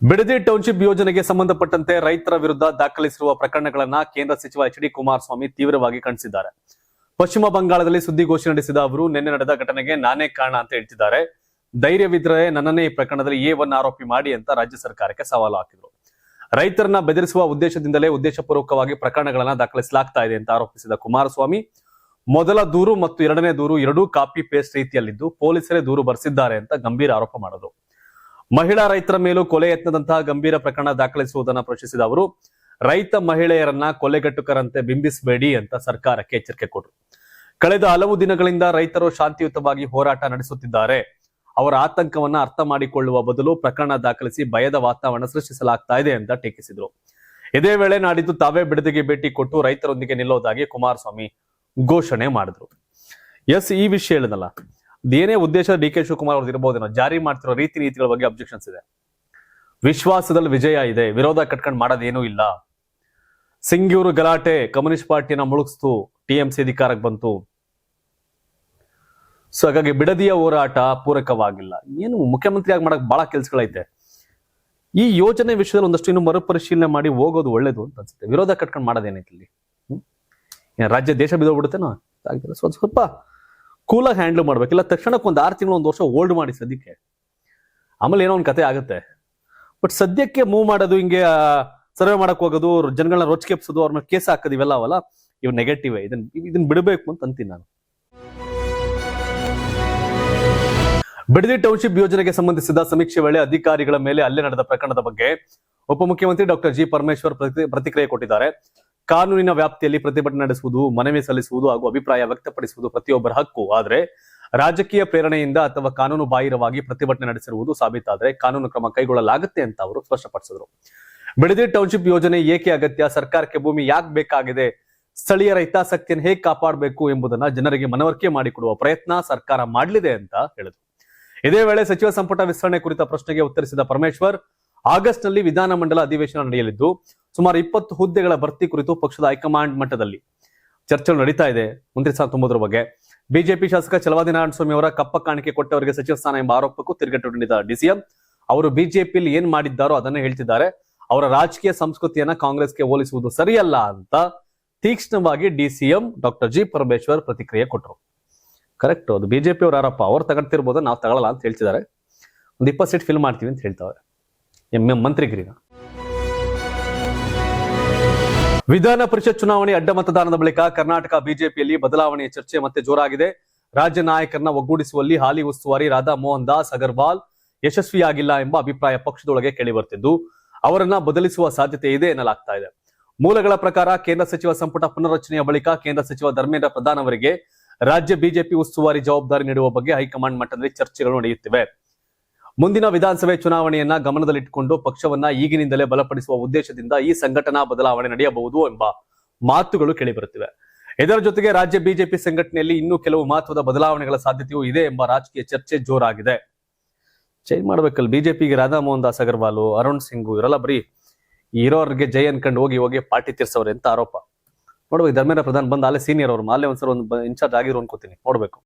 Bidadi township ಯೋಜನೆಗೆ ಸಂಬಂಧಪಟ್ಟಂತೆ ರೈತರ ವಿರುದ್ಧ ದಾಖಲಿಸಿರುವ ಪ್ರಕರಣಗಳನ್ನ ಕೇಂದ್ರ ಸಚಿವ ಎಚ್ ಡಿ ಕುಮಾರಸ್ವಾಮಿ ತೀವ್ರವಾಗಿ ಖಂಡಿಸಿದ್ದಾರೆ. ಪಶ್ಚಿಮ ಬಂಗಾಳದಲ್ಲಿ ಸುದ್ದಿಗೋಷ್ಠಿ ನಡೆಸಿದ ಅವರು ನಿನ್ನೆ ನಡೆದ ಘಟನೆಗೆ ನಾನೇ ಕಾರಣ ಅಂತ ಹೇಳ್ತಿದ್ದಾರೆ. ಧೈರ್ಯವಿದ್ರೆ ನನ್ನನ್ನೇ ಈ ಪ್ರಕರಣದಲ್ಲಿ A1 ಆರೋಪಿ ಮಾಡಿ ಅಂತ ರಾಜ್ಯ ಸರ್ಕಾರಕ್ಕೆ ಸವಾಲು ಹಾಕಿದ್ರು. ರೈತರನ್ನ ಬೆದರಿಸುವ ಉದ್ದೇಶದಿಂದಲೇ ಉದ್ದೇಶಪೂರ್ವಕವಾಗಿ ಪ್ರಕರಣಗಳನ್ನ ದಾಖಲಿಸಲಾಗ್ತಾ ಇದೆ ಅಂತ ಆರೋಪಿಸಿದ ಕುಮಾರಸ್ವಾಮಿ, ಮೊದಲ ದೂರು ಮತ್ತು ಎರಡನೇ ದೂರು ಎರಡೂ ಕಾಪಿ ಪೇಸ್ಟ್ ರೀತಿಯಲ್ಲಿದ್ದು ಪೊಲೀಸರೇ ದೂರು ಬರೆಸಿದ್ದಾರೆ ಅಂತ ಗಂಭೀರ ಆರೋಪ ಮಾಡಿದ್ರು. ಮಹಿಳಾ ರೈತರ ಮೇಲೂ ಕೊಲೆ ಯತ್ನದಂತಹ ಗಂಭೀರ ಪ್ರಕರಣ ದಾಖಲಿಸುವುದನ್ನು ಪ್ರಶ್ನಿಸಿದ ಅವರು, ರೈತ ಮಹಿಳೆಯರನ್ನ ಕೊಲೆಗಟ್ಟುಕರಂತೆ ಬಿಂಬಿಸಬೇಡಿ ಅಂತ ಸರ್ಕಾರಕ್ಕೆ ಎಚ್ಚರಿಕೆ ಕೊಟ್ಟರು. ಕಳೆದ ಹಲವು ದಿನಗಳಿಂದ ರೈತರು ಶಾಂತಿಯುತವಾಗಿ ಹೋರಾಟ ನಡೆಸುತ್ತಿದ್ದಾರೆ. ಅವರ ಆತಂಕವನ್ನ ಅರ್ಥ ಮಾಡಿಕೊಳ್ಳುವ ಬದಲು ಪ್ರಕರಣ ದಾಖಲಿಸಿ ಭಯದ ವಾತಾವರಣ ಸೃಷ್ಟಿಸಲಾಗ್ತಾ ಇದೆ ಅಂತ ಟೀಕಿಸಿದ್ರು. ಇದೇ ವೇಳೆ ನಾಡಿದ್ದು ತಾವೇ ಬಿಡದಿಗೆ ಭೇಟಿ ಕೊಟ್ಟು ರೈತರೊಂದಿಗೆ ನಿಲ್ಲೋದಾಗಿ ಕುಮಾರಸ್ವಾಮಿ ಘೋಷಣೆ ಮಾಡಿದ್ರು. ಈ ವಿಷಯ ಹೇಳಿದಲ್ಲ, ಅದೇನೇ ಉದ್ದೇಶ DK ಶಿವಕುಮಾರ್ ಅವ್ರದ್ದು ಇರಬಹುದೇನೋ, ಜಾರಿ ಮಾಡ್ತಿರೋ ರೀತಿ ನೀತಿಗಳ ಬಗ್ಗೆ ಅಬ್ಜೆಕ್ಷನ್ಸ್ ಇದೆ. ವಿಶ್ವಾಸದಲ್ಲಿ ವಿಜಯ ಇದೆ, ವಿರೋಧ ಕಟ್ಕೊಂಡು ಮಾಡೋದೇನೂ ಇಲ್ಲ. ಸಿಂಗ್ಯೂರು ಗಲಾಟೆ ಕಮ್ಯುನಿಸ್ಟ್ ಪಾರ್ಟಿನ ಮುಳುಗಿಸ್ತು, TMC ಅಧಿಕಾರಕ್ಕೆ ಬಂತು. ಸೊ ಹಾಗಾಗಿ ಬಿಡದಿಯ ಹೋರಾಟ ಪೂರಕವಾಗಿಲ್ಲ. ಏನು ಮುಖ್ಯಮಂತ್ರಿಯಾಗಿ ಮಾಡಕ್ ಬಹಳ ಕೆಲ್ಸಗಳೈತೆ. ಈ ಯೋಜನೆ ವಿಷಯದಲ್ಲಿ ಒಂದಷ್ಟು ಇನ್ನು ಮರುಪರಿಶೀಲನೆ ಮಾಡಿ ಹೋಗೋದು ಒಳ್ಳೇದು ಅಂತ ಅನ್ಸುತ್ತೆ. ವಿರೋಧ ಕಟ್ಕೊಂಡು ಮಾಡೋದೇನೈತಿ ಇಲ್ಲಿ? ರಾಜ್ಯ ದೇಶ ಬಿದ್ದೋಗ್ಬಿಡುತ್ತೇನೋ. ಸ್ವಲ್ಪ ಕೂಲಾಗಿ ಹ್ಯಾಂಡಲ್ ಮಾಡ್ಬೇಕಿಲ್ಲ. ತಕ್ಷಣಕ್ಕೆ ಒಂದು 6 ತಿಂಗಳು 1 ವರ್ಷ ಹೋಲ್ಡ್ ಮಾಡಿ ಸದ್ಯಕ್ಕೆ, ಆಮೇಲೆ ಏನೋ ಒಂದು ಕತೆ ಆಗುತ್ತೆ. ಬಟ್ ಸದ್ಯಕ್ಕೆ ಮೂವ್ ಮಾಡೋದು, ಹಿಂಗೆ ಸರ್ವೆ ಮಾಡಕ್ ಹೋಗೋದು, ಜನಗಳನ್ನ ರೊಚ್ಕೆಪ್ಸೋದು, ಅವ್ರ ಮೇಲೆ ಕೇಸ್ ಹಾಕೋದು, ಇವೆಲ್ಲ ಅವಲ್ಲ, ಇವ್ ನೆಗೆಟಿವ್. ಇದನ್ನ ಬಿಡಬೇಕು ಅಂತ ಅಂತೀನಿ ನಾನು. ಬಿಡದಿ ಟೌನ್ಶಿಪ್ ಯೋಜನೆಗೆ ಸಂಬಂಧಿಸಿದ ಸಮೀಕ್ಷೆ ವೇಳೆ ಅಧಿಕಾರಿಗಳ ಮೇಲೆ ಹಲ್ಲೆ ನಡೆದ ಪ್ರಕರಣದ ಬಗ್ಗೆ ಉಪಮುಖ್ಯಮಂತ್ರಿ ಡಾಕ್ಟರ್ G. ಪರಮೇಶ್ವರ್ ಪ್ರತಿಕ್ರಿಯೆ ಕೊಟ್ಟಿದ್ದಾರೆ. ಕಾನೂನಿನ ವ್ಯಾಪ್ತಿಯಲ್ಲಿ ಪ್ರತಿಭಟನೆ ನಡೆಸುವುದು, ಮನವಿ ಸಲ್ಲಿಸುವುದು ಹಾಗೂ ಅಭಿಪ್ರಾಯ ವ್ಯಕ್ತಪಡಿಸುವುದು ಪ್ರತಿಯೊಬ್ಬರ ಹಕ್ಕು. ಆದರೆ ರಾಜಕೀಯ ಪ್ರೇರಣೆಯಿಂದ ಅಥವಾ ಕಾನೂನು ಬಾಹಿರವಾಗಿ ಪ್ರತಿಭಟನೆ ನಡೆಸಿರುವುದು ಸಾಬೀತಾದರೆ ಕಾನೂನು ಕ್ರಮ ಕೈಗೊಳ್ಳಲಾಗುತ್ತೆ ಅಂತ ಅವರು ಸ್ಪಷ್ಟಪಡಿಸಿದರು. ಬಿಡದಿ ಟೌನ್ಶಿಪ್ ಯೋಜನೆ ಏಕೆ ಅಗತ್ಯ, ಸರ್ಕಾರಕ್ಕೆ ಭೂಮಿ ಯಾಕೆ ಬೇಕಾಗಿದೆ, ಸ್ಥಳೀಯರ ಹಿತಾಸಕ್ತಿಯನ್ನು ಹೇಗೆ ಕಾಪಾಡಬೇಕು ಎಂಬುದನ್ನ ಜನರಿಗೆ ಮನವರಿಕೆ ಮಾಡಿಕೊಡುವ ಪ್ರಯತ್ನ ಸರ್ಕಾರ ಮಾಡಲಿದೆ ಅಂತ ಹೇಳಿದರು. ಇದೇ ವೇಳೆ ಸಚಿವ ಸಂಪುಟ ವಿಸ್ತರಣೆ ಕುರಿತ ಪ್ರಶ್ನೆಗೆ ಉತ್ತರಿಸಿದ ಪರಮೇಶ್ವರ್, ಆಗಸ್ಟ್ ನಲ್ಲಿ ವಿಧಾನಮಂಡಲ ಅಧಿವೇಶನ ನಡೆಯಲಿದ್ದು ಸುಮಾರು 20 ಹುದ್ದೆಗಳ ಭರ್ತಿ ಕುರಿತು ಪಕ್ಷದ ಹೈಕಮಾಂಡ್ ಮಟ್ಟದಲ್ಲಿ ಚರ್ಚೆಗಳು ನಡೀತಾ ಇದೆ. ಮಂತ್ರಿ ಸ್ಥಾನ ತುಂಬುವುದರ ಬಗ್ಗೆ ಬಿಜೆಪಿ ಶಾಸಕ ಛಲವಾದಿ ನಾರಾಯಣಸ್ವಾಮಿ ಅವರ ಕಪ್ಪ ಕಾಣಿಕೆ ಕೊಟ್ಟವರಿಗೆ ಸಚಿವ ಸ್ಥಾನ ಎಂಬ ಆರೋಪಕ್ಕೂ ತಿರುಗೇಟು ನೀಡಿದ DCM, ಅವರು ಬಿಜೆಪಿಯಲ್ಲಿ ಏನ್ ಮಾಡಿದ್ದಾರೋ ಅದನ್ನೇ ಹೇಳ್ತಿದ್ದಾರೆ. ಅವರ ರಾಜಕೀಯ ಸಂಸ್ಕೃತಿಯನ್ನ ಕಾಂಗ್ರೆಸ್ಗೆ ಹೋಲಿಸುವುದು ಸರಿಯಲ್ಲ ಅಂತ ತೀಕ್ಷ್ಣವಾಗಿ DCM ಡಾಕ್ಟರ್ G. ಪರಮೇಶ್ವರ್ ಪ್ರತಿಕ್ರಿಯೆ ಕೊಟ್ಟರು. ಕರೆಕ್ಟ್, ಅದು ಬಿಜೆಪಿ ಅವ್ರ ಆರೋಪ. ಅವ್ರು ತಗೊಳ್ತಿರ್ಬೋದು, ನಾವು ತಗೊಳ್ಳಲ್ಲ ಅಂತ ಹೇಳ್ತಿದ್ದಾರೆ. ಒಂದು 20 ಸೀಟ್ ಫಿಲ್ ಮಾಡ್ತೀವಿ ಅಂತ ಹೇಳ್ತಾವ್ರೆ ಮಂತ್ರಿಗಿರಿನ. ವಿಧಾನ ಪರಿಷತ್ ಚುನಾವಣೆ ಅಡ್ಡ ಮತದಾನದ ಬಳಿಕ ಕರ್ನಾಟಕ ಬಿಜೆಪಿಯಲ್ಲಿ ಬದಲಾವಣೆಯ ಚರ್ಚೆ ಮತ್ತೆ ಜೋರಾಗಿದೆ. ರಾಜ್ಯ ನಾಯಕರನ್ನ ಒಗ್ಗೂಡಿಸುವಲ್ಲಿ ಹಾಲಿ ಉಸ್ತುವಾರಿ ರಾಧಾ ಮೋಹನ್ ದಾಸ್ ಅಗರ್ವಾಲ್ ಯಶಸ್ವಿಯಾಗಿಲ್ಲ ಎಂಬ ಅಭಿಪ್ರಾಯ ಪಕ್ಷದೊಳಗೆ ಕೇಳಿಬರ್ತಿದ್ದು, ಅವರನ್ನ ಬದಲಿಸುವ ಸಾಧ್ಯತೆ ಇದೆ ಎನ್ನಲಾಗ್ತಾ ಇದೆ. ಮೂಲಗಳ ಪ್ರಕಾರ ಕೇಂದ್ರ ಸಚಿವ ಸಂಪುಟ ಪುನರ್ರಚನೆಯ ಬಳಿಕ ಕೇಂದ್ರ ಸಚಿವ ಧರ್ಮೇಂದ್ರ ಪ್ರಧಾನ್ ಅವರಿಗೆ ರಾಜ್ಯ ಬಿಜೆಪಿ ಉಸ್ತುವಾರಿ ಜವಾಬ್ದಾರಿ ನೀಡುವ ಬಗ್ಗೆ ಹೈಕಮಾಂಡ್ ಮಟ್ಟದಲ್ಲಿ ಚರ್ಚೆಗಳು ನಡೆಯುತ್ತಿವೆ. ಮುಂದಿನ ವಿಧಾನಸಭೆ ಚುನಾವಣೆಯನ್ನ ಗಮನದಲ್ಲಿಟ್ಟುಕೊಂಡು ಪಕ್ಷವನ್ನ ಈಗಿನಿಂದಲೇ ಬಲಪಡಿಸುವ ಉದ್ದೇಶದಿಂದ ಈ ಸಂಘಟನಾ ಬದಲಾವಣೆ ನಡೆಯಬಹುದು ಎಂಬ ಮಾತುಗಳು ಕೇಳಿಬರುತ್ತಿವೆ. ಇದರ ಜೊತೆಗೆ ರಾಜ್ಯ ಬಿಜೆಪಿ ಸಂಘಟನೆಯಲ್ಲಿ ಇನ್ನೂ ಕೆಲವು ಮಹತ್ವದ ಬದಲಾವಣೆಗಳ ಸಾಧ್ಯತೆಯೂ ಇದೆ ಎಂಬ ರಾಜಕೀಯ ಚರ್ಚೆ ಜೋರಾಗಿದೆ. ಚೇಂಜ್ ಮಾಡ್ಬೇಕಲ್ಲ ಬಿಜೆಪಿಗೆ. ರಾಧಾ ಮೋಹನ್ ದಾಸ್ ಅಗರ್ವಾಲ್, ಅರುಣ್ ಸಿಂಗ್ ಇವರೆಲ್ಲ ಬರೀ ಇರೋರ್ಗೆ ಜೈ ಅನ್ಕೊಂಡು ಹೋಗಿ ಪಾರ್ಟಿ ತೀರ್ಸವ್ರೆ ಅಂತ ಆರೋಪ. ನೋಡ್ಬೇಕು, ಧರ್ಮೇಂದ್ರ ಪ್ರಧಾನ್ ಬಂದ ಅಲ್ಲೇ ಸೀನಿಯರ್ ಅವರು, ಅಲ್ಲೇ ಒಂದ್ಸಲ ಒಂದು ಇನ್ಚಾರ್ಜ್ ಆಗಿರೋ ಅನ್ಕೋತೀನಿ. ನೋಡ್ಬೇಕು.